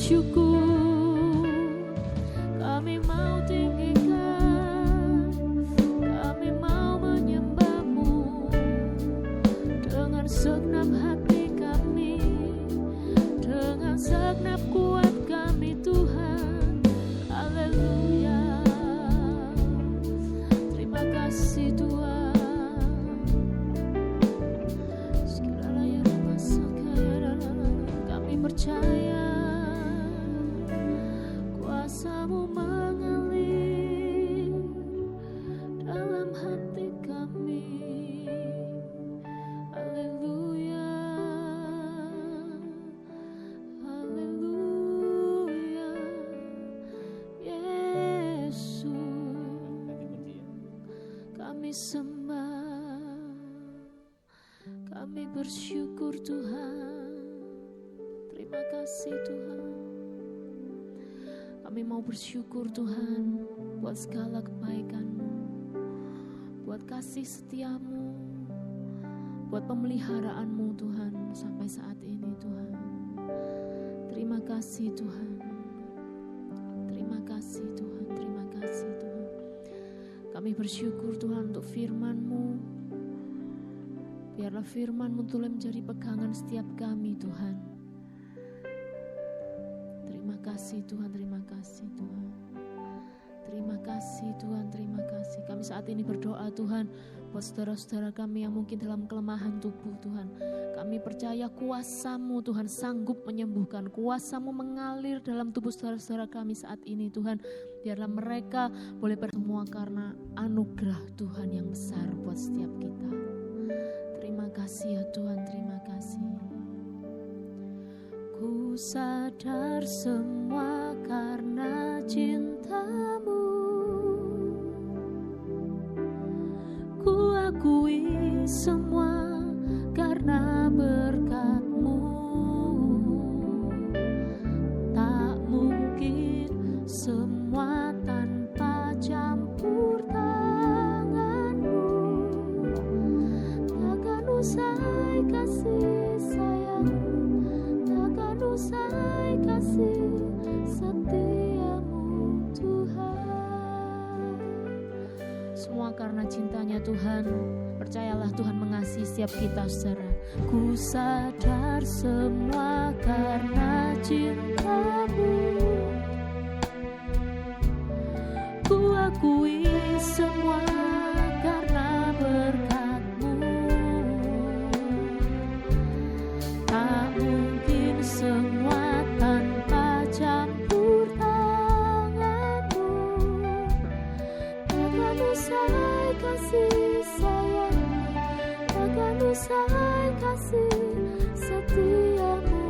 bersyukur, kami mau tinggikan, kami mau menyembah-Mu dengan segenap hati kami, dengan segenap kuat kami Tuhan. Haleluya, terima kasih Tuhan. Kami percaya kuasa-Mu mengalir dalam hati kami. Haleluya, haleluya, Yesus. Kami sembah, kami bersyukur Tuhan. Terima kasih Tuhan. Kami mau bersyukur Tuhan buat segala kebaikan-Mu, buat kasih setia-Mu, buat pemeliharaan-Mu Tuhan sampai saat ini Tuhan. Terima kasih Tuhan. Terima kasih Tuhan. Terima kasih Tuhan. Kami bersyukur Tuhan untuk firman-Mu. Biarlah firman-Mu Tuhan menjadi pegangan setiap kami Tuhan. Terima kasih Tuhan, terima kasih Tuhan. Terima kasih Tuhan, terima kasih. Kami saat ini berdoa Tuhan buat saudara-saudara kami yang mungkin dalam kelemahan tubuh Tuhan. Kami percaya kuasa-Mu Tuhan sanggup menyembuhkan. Kuasa-Mu mengalir dalam tubuh saudara-saudara kami saat ini Tuhan. Biarlah mereka boleh bersemua karena anugerah Tuhan yang besar buat setiap kita. Terima kasih ya Tuhan, terima kasih. Ku sadar semua karena cinta-Mu, ku akui semua karena berkat-Mu. Tak mungkin semua tanpa campur tangan-Mu. Takkan usai kasih sayang-Mu, usai kasih setia-Mu Tuhan. Semua karena cintanya Tuhan. Percayalah Tuhan mengasihi setiap kita saudara. Ku sadar semua karena cinta-Mu, ku akui semua karena berkat-Mu. Tak mungkin semua tanpa campur tangan-Mu. Takkan usai kasih sayang, takkan usai kasih setia-Mu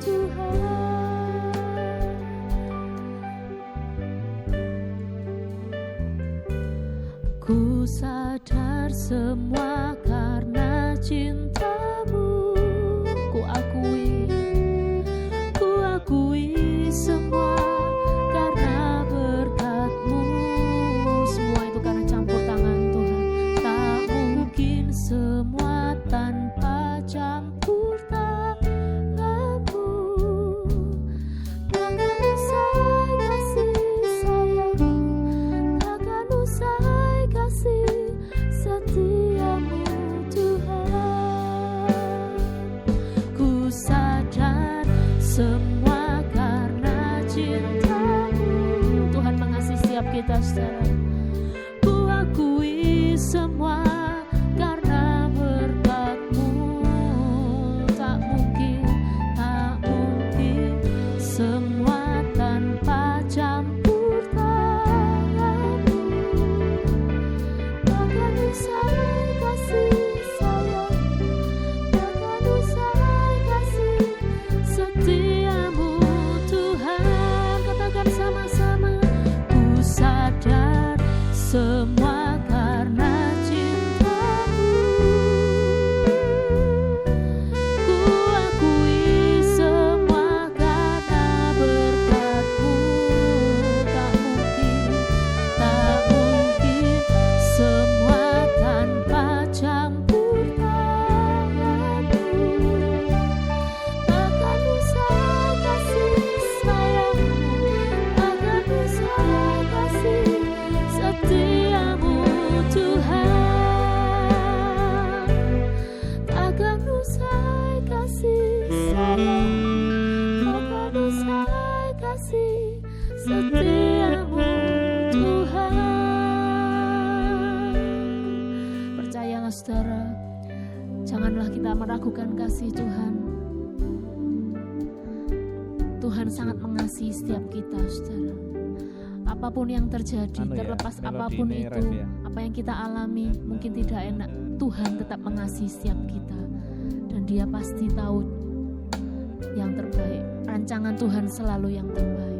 Tuhan. Ku sadar semua karena cinta-Mu, ku akui semua karena berkat-Mu. Semua itu karena campur tangan Tuhan. Tak mungkin semua tanpa campur tangan-Mu. Takkan usai kasih sayang, takkan usai kasih setia-Mu Tuhan. Ku sadar semua karena cinta-Mu. Tuhan mengasihi setiap kita saudara. Ku akui semua karena berkat-Mu. Tak setiamu Tuhan. Percayalah saudara, janganlah kita meragukan kasih Tuhan. Tuhan sangat mengasihi setiap kita saudara. Apapun yang terjadi, terlepas apapun itu, apa yang kita alami mungkin tidak enak, Tuhan tetap mengasihi setiap kita. Dan Dia pasti tahu yang terbaik. Rancangan Tuhan selalu yang terbaik.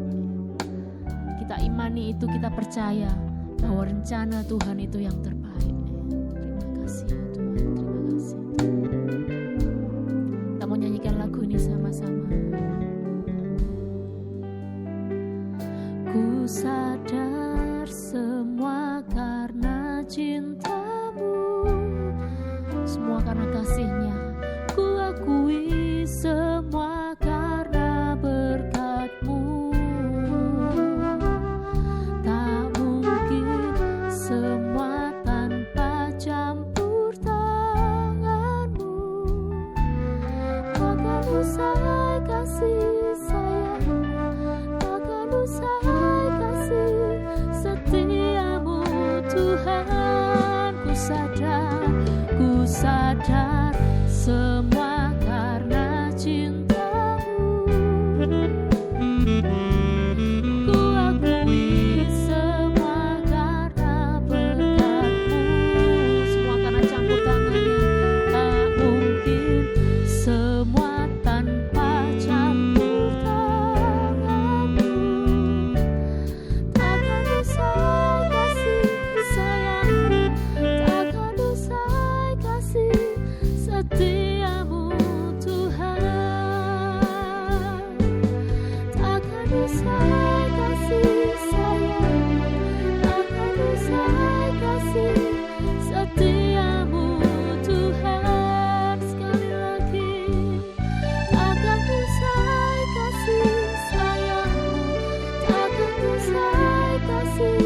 Kita imani itu, kita percaya bahwa rencana Tuhan itu yang terbaik. Terima kasih ya Tuhan, terima kasih. Kita mau nyanyikan lagu ini sama-sama. Ku sadar semua karena cintamu, semua karena kasih-Nya. Ku akui semua karena berkat-Mu. Tak mungkin semua tanpa campur tangan-Mu. Takkan usai kasih sayang-Mu, takkan usai kasih setiamu Tuhan. Ku sadar semua karena cintamu. Ku akui semua karena berkat-Mu. Semua karena campur tangan-Nya. Tak mungkin semua tanpa campur tangan-Mu. Takkan usai kasih sayang-Mu, takkan usai kasih setiamu Tuhan. Takkan usai kasih sayang-Mu, takkan usai kasih setiamu Tuhan. Sekali lagi, takkan usai kasih sayang-Mu, takkan usai kasih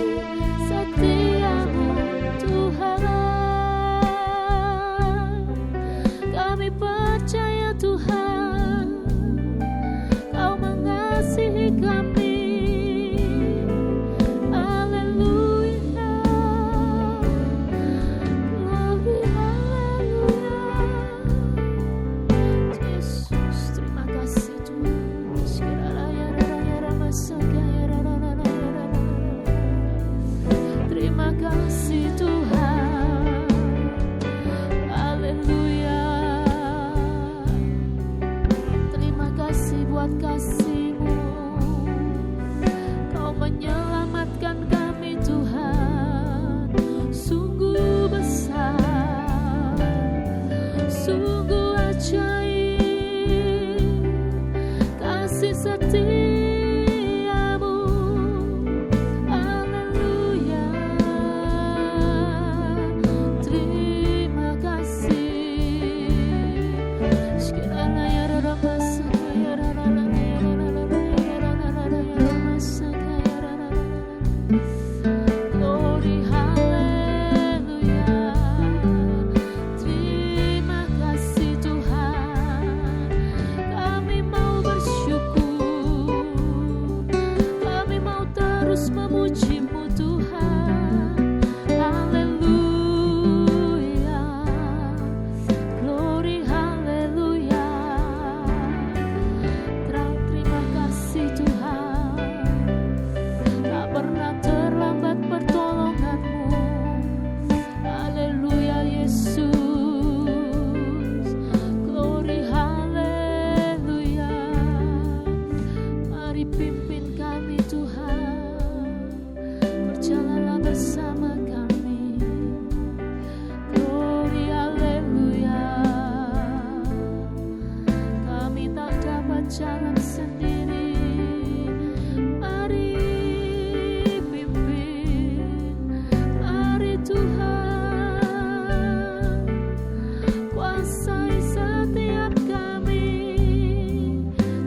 setiamu Tuhan. Kami percaya Tuhan, Kau mengasihi kami. Haleluya, glory, haleluya. Yesus, terima kasih Tuhan. Terima kasih Tuhan. Haleluya. Terima kasih buat kasih-Mu. Kau menyelamatkan kami Tuhan. Sungguh besar, sungguh ajaib kasih setia-Mu. Haleluya. Terima kasih. Glory, haleluya. Terima kasih Tuhan. Kami mau bersyukur, kami mau terus memuji-Mu Tuhan. Haleluya. Glory, haleluya. Terima kasih Tuhan. Tak pernah terlambat pertolongan-Mu. Haleluya Yesus. Glory, haleluya. Mari pimpin kami Tuhan. Berjalanlah bersama kami. Glory, haleluya. Kami tak dapat jalan sendiri. Mari pimpin, mari Tuhan. Kuasai setiap kami,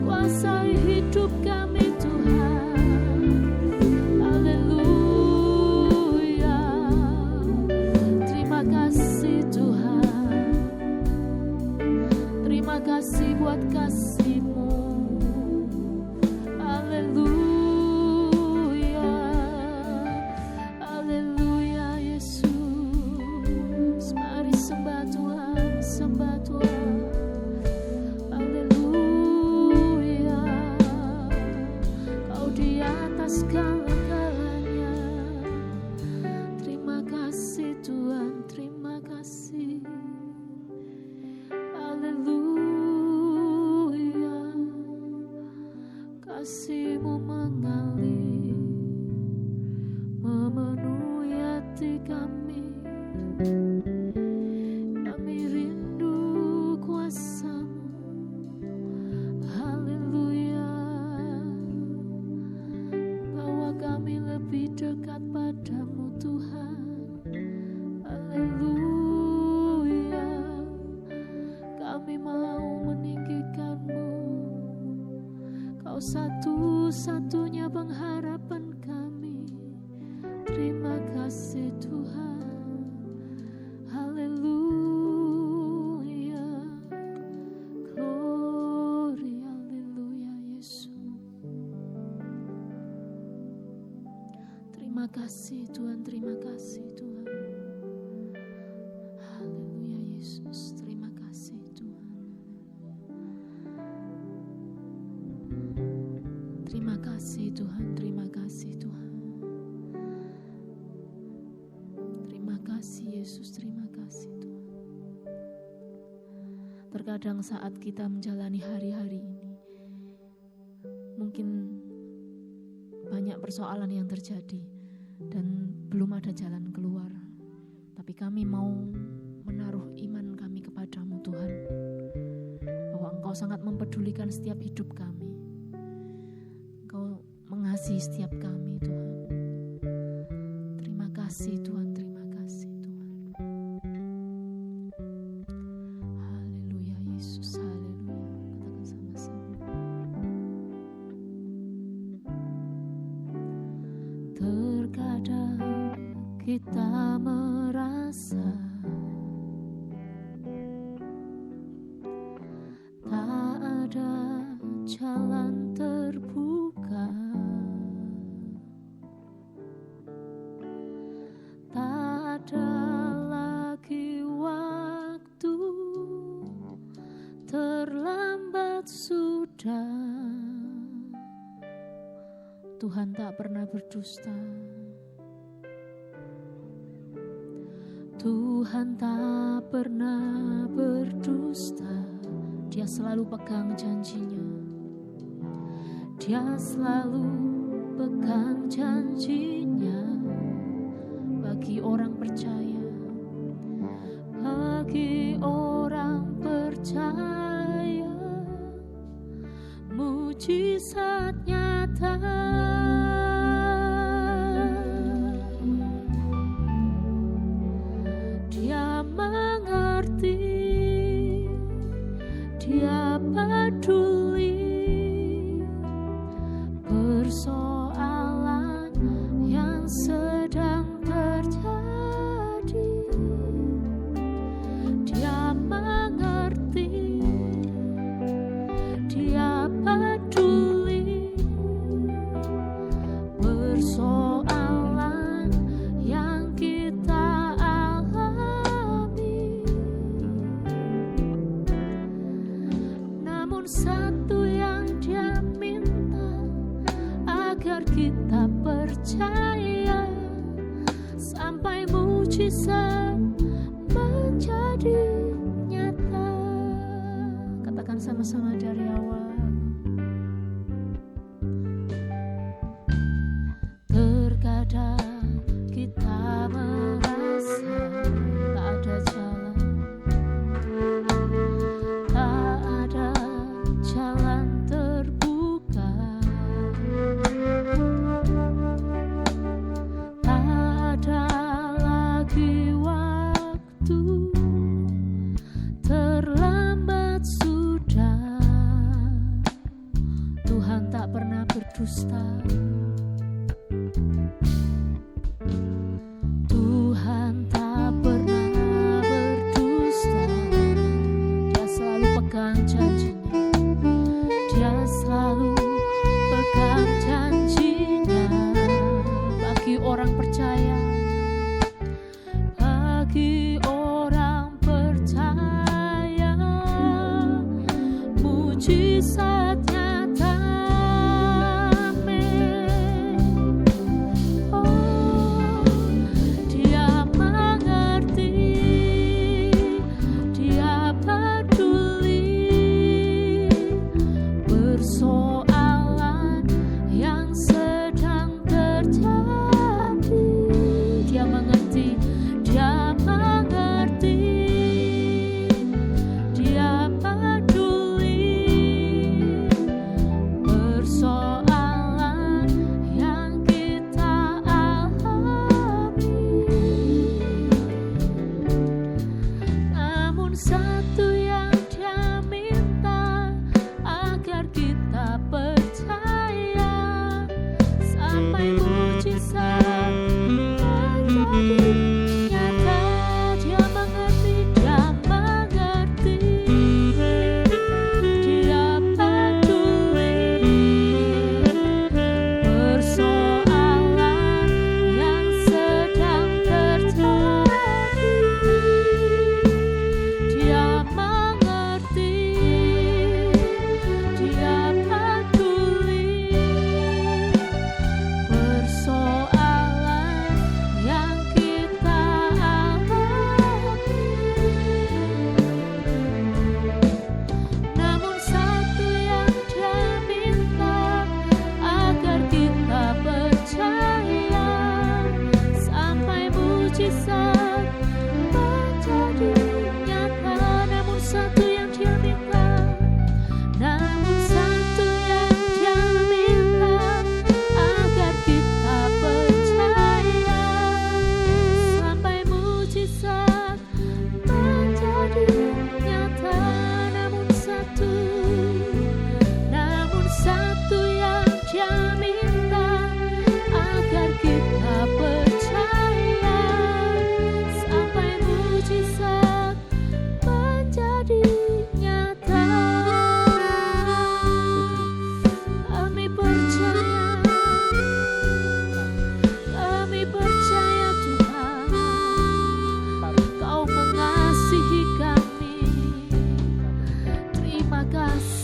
kuasai hidup kami Tuhan. Haleluya. Terima kasih Tuhan. Terima kasih buat kasih-Mu. Haleluya. Engkau satu-satunya pengharapan kami. Terima kasih Tuhan. Haleluya. Glory, haleluya Yesus. Terima kasih Tuhan, terima kasih Tuhan. Haleluya Yesus, terima kasih Tuhan. Terima kasih Tuhan, terima kasih Tuhan. Terima kasih Yesus, terima kasih Tuhan. Terkadang saat kita menjalani hari-hari ini, mungkin banyak persoalan yang terjadi dan belum ada jalan keluar. Tapi kami mau menaruh iman kami kepadamu Tuhan, bahwa Engkau sangat mempedulikan setiap hidup kami. Engkau mengasihi setiap kami Tuhan. Terima kasih Tuhan, terima kasih Tuhan. Haleluya Yesus, haleluya. Katakan sama-sama. Terkadang kita merasa tak ada jalan terbuka, tak ada lagi waktu, terlambat sudah. Tuhan tak pernah berdusta. Tuhan tak pernah berdusta. Dia selalu pegang janjinya. Dia selalu pegang janjinya. Bagi orang percaya, bagi orang percaya, mujizat nyata. Dia mengerti, Dia peduli persoalan yang sedang terjadi. Dia mengerti, Dia peduli persoalan yang kita alami. Namun satu yang Dia minta, agar kita percaya sampai mujizat menjadi nyata. Katakan sama-sama dari awal. Terkadang kita merasa tak ada jalan, tak ada jalan terbuka, tak ada lagi waktu, terlambat sudah. Tuhan tak pernah berdusta. Tuhan tak pernah berdusta. Dia selalu pegang janjinya. Dia selalu pegang janjinya. Bagi orang percaya, bagi orang percaya, mujizat nyata. Persoalan yang sedang terjadi, Dia mengerti, Dia mengerti, Dia peduli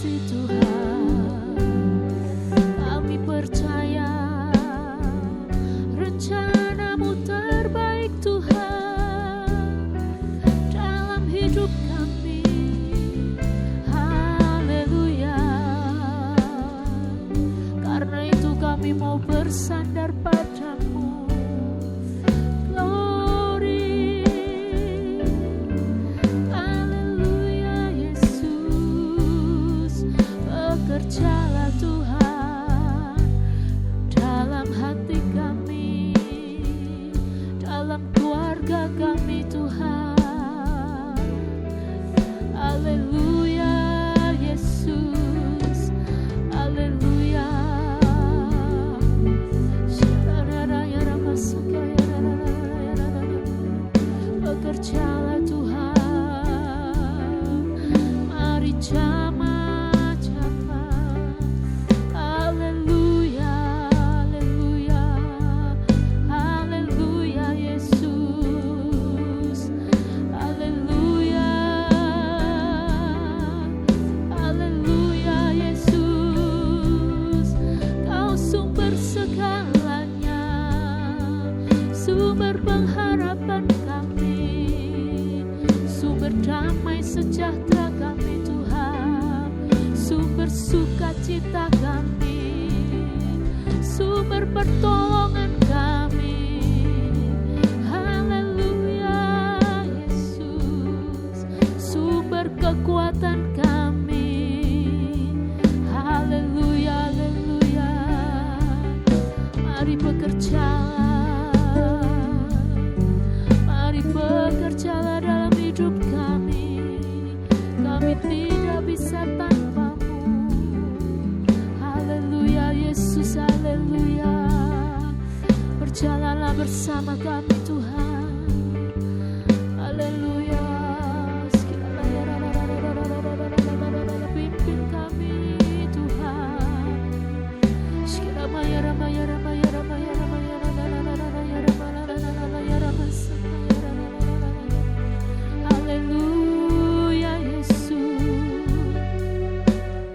kasih Tuhan, kami percaya rencana-Mu terbaik Tuhan dalam hidup kami. Haleluya. Karena itu kami mau bersandar padamu. Glory. Haleluya Yesus. Bekerjalah Tuhan dalam hati kami, dalam keluarga kami Tuhan. Haleluya Yesus. Haleluya. Bekerjalah Tuhan, mari jamaah-jamaah. Haleluya, haleluya, haleluya Yesus. Haleluya, haleluya Yesus. Kau sumber segalanya, sumber pengharapan kami, sumber damai sejahtera kami Tuhan, sumber sukacita kami, sumber pertolongan kami. Haleluya Yesus, sumber kekuatan kami. Haleluya, haleluya. Mari bekerjalah, mari bekerjalah dalam hidup kami. Kami tidak bisa tanpa-Mu. Haleluya Yesus, haleluya. Berjalanlah bersama kami Tuhan. Haleluya. Pimpin kami Tuhan. Haleluya Yesus.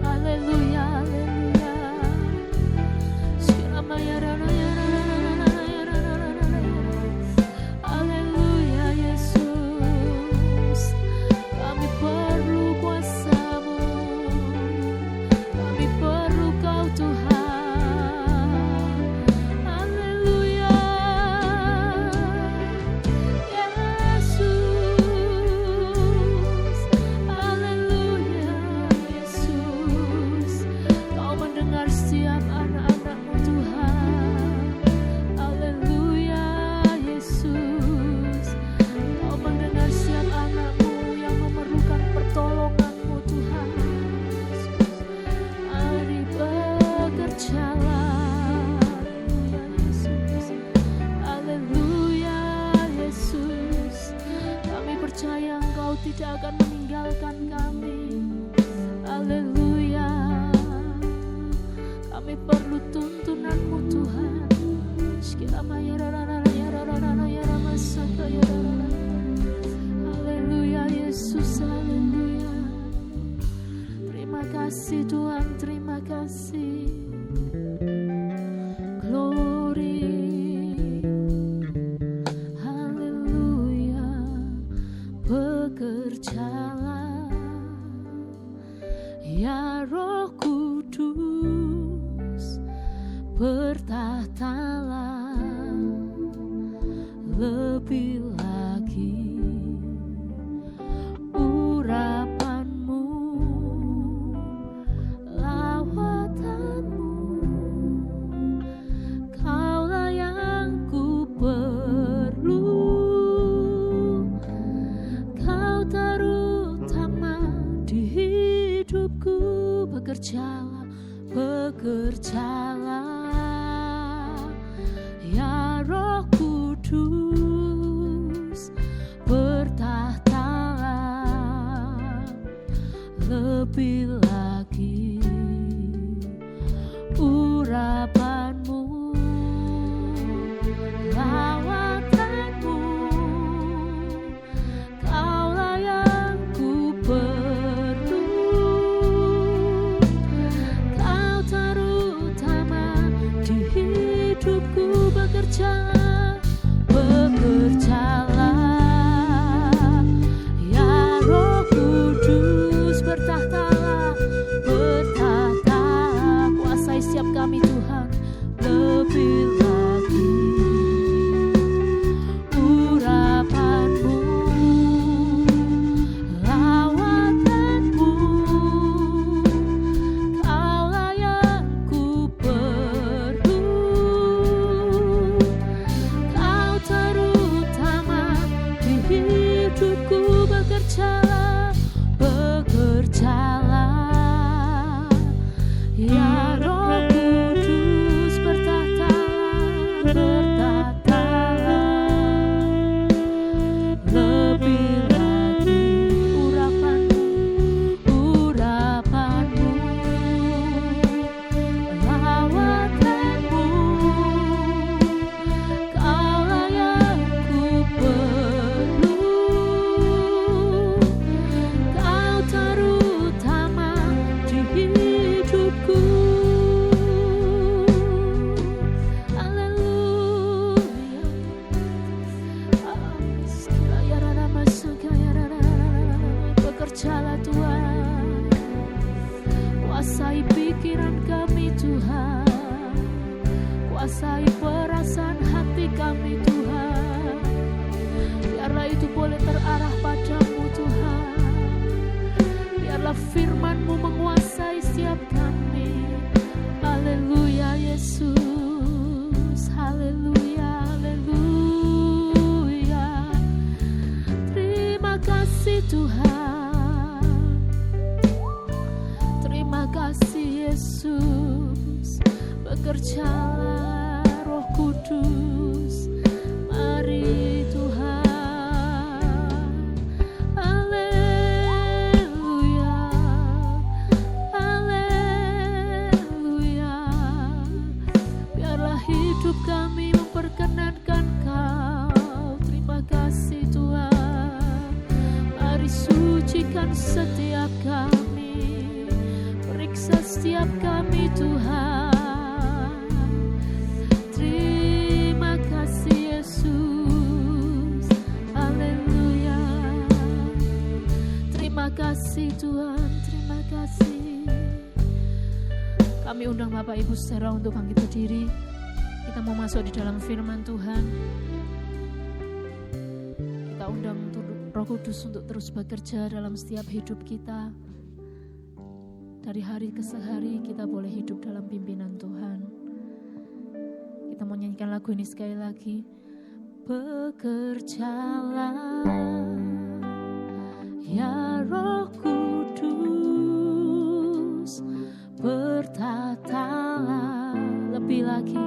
Haleluya, haleluya. Haleluya Yesus. Kami perlu kuasa-Mu, kami perlu Kau Tuhan. Haleluya Yesus. Haleluya Yesus. Kau mendengar setiap anak-anak-Mu Tuhan. Haleluya Yesus. Kau mendengar setiap anak-Mu yang memerlukan pertolongan-Mu Tuhan. Mari bekerjalah. Haleluya Yesus. Kami percaya Engkau tidak akan meninggalkan kami. Haleluya. Kami perlu tuntunan-Mu Tuhan. Haleluya Yesus, haleluya. Terima kasih Tuhan, terima kasih. Glory. Haleluya. Bekerjalah ya Roh Kudus, bertahtalah lebih lagi. Urapan-Mu, lawatan-Mu, Kaulah yang ku perlu. Kau terutama di hidupku. Bekerjalah, bekerjalah ya Roh Kudus, bertahtalah lebih lagi. Urapan-Mu, lawatan-Mu, Kaulah yang ku perlu. firman-Mu menguasai setiap kami. Haleluya Yesus, haleluya, haleluya. Terima kasih Tuhan, terima kasih Yesus. Bekerjalah Roh Kudus, mari Tuhan. Haleluya, haleluya. Biarlah hidup kami memperkenankan Kau. Terima kasih Tuhan. Mari sucikan setiap kami, periksa setiap kami Tuhan. Terima kasih Yesus, haleluya. Terima kasih Tuhan, terima kasih. Kami undang Bapak Ibu saudara untuk bangkit berdiri. Kita mau masuk di dalam firman Tuhan. Kita undang Roh Kudus untuk terus bekerja dalam setiap hidup kita. Dari hari ke hari kita boleh hidup dalam pimpinan Tuhan. Kita mau nyanyikan lagu ini sekali lagi. Bekerjalah ya Roh Kudus, bertatalah lebih lagi,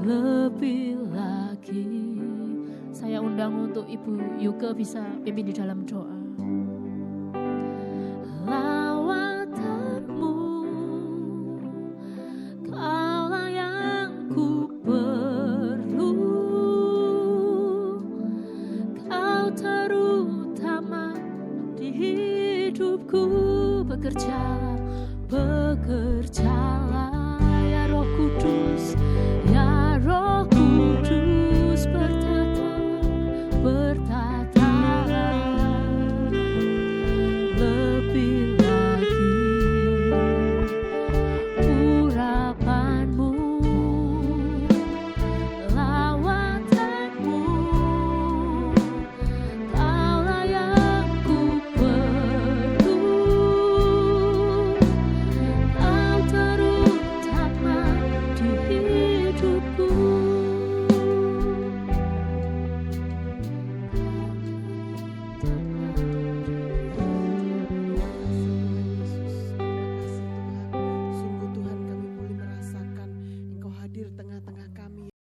lebih lagi. Saya undang untuk Ibu Yuke bisa pimpin di dalam doa. Lawatanmu Kaulah yang ku perlu, Kau terutama di hidupku. Bekerja